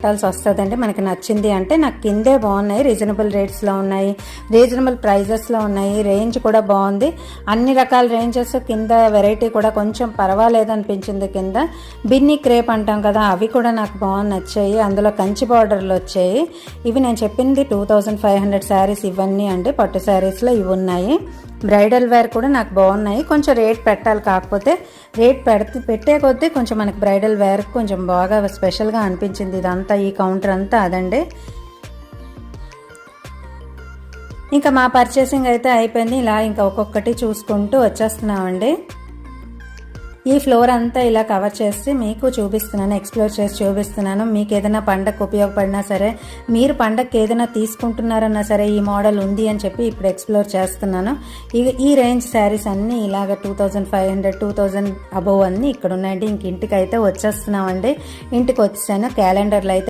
పెట్టాల్సి వస్తుందండి మనకి నచ్చింది అంటే. నాకు కిందే బాగున్నాయి, రీజనబుల్ రేట్స్లో ఉన్నాయి, రీజనబుల్ ప్రైజెస్లో ఉన్నాయి, రేంజ్ కూడా బాగుంది. అన్ని రకాల రేంజెస్ కింద, వెరైటీ కూడా కొంచెం పర్వాలేదు అనిపించింది. కింద బిన్నీ క్రేప్ అంటాం కదా, అవి కూడా నాకు బాగా నచ్చాయి. అందులో కంచి బార్డర్లు వచ్చాయి. ఇవి నేను చెప్పింది 2500 శారీస్ ఇవన్నీ అండి. పట్టు శారీస్లో ఇవి ఉన్నాయి. బ్రైడల్ వేర్ కూడా నాకు బాగున్నాయి. కొంచెం రేట్ పెట్టాలి, కాకపోతే రేట్ పెట్టే కొద్దీ కొంచెం మనకి బ్రైడల్ వేర్ కొంచెం బాగా స్పెషల్గా అనిపించింది. ఇదంతా ఈ కౌంటర్ అంతా అదండి. ఇంకా మా పర్చేసింగ్ అయితే అయిపోయింది. ఇలా ఇంకా ఒక్కొక్కటి చూసుకుంటూ వచ్చేస్తున్నామండి. ఈ ఫ్లోర్ అంతా ఇలా కవర్ చేసి మీకు చూపిస్తున్నాను, ఎక్స్ప్లోర్ చేసి చూపిస్తున్నాను. మీకు ఏదైనా పండగకు ఉపయోగపడినా సరే, మీరు పండగకి ఏదైనా తీసుకుంటున్నారన్నా సరే, ఈ మోడల్ ఉంది అని చెప్పి ఇప్పుడు ఎక్స్ప్లోర్ చేస్తున్నాను. ఈ రేంజ్ శారీస్ అన్నీ ఇలాగ 2500, 2000 అబోవ్ అన్నీ ఇక్కడ ఉన్నాయండి. ఇంక ఇంటికి అయితే వచ్చేస్తున్నామండి. ఇంటికి వచ్చేసాను. క్యాలెండర్లో అయితే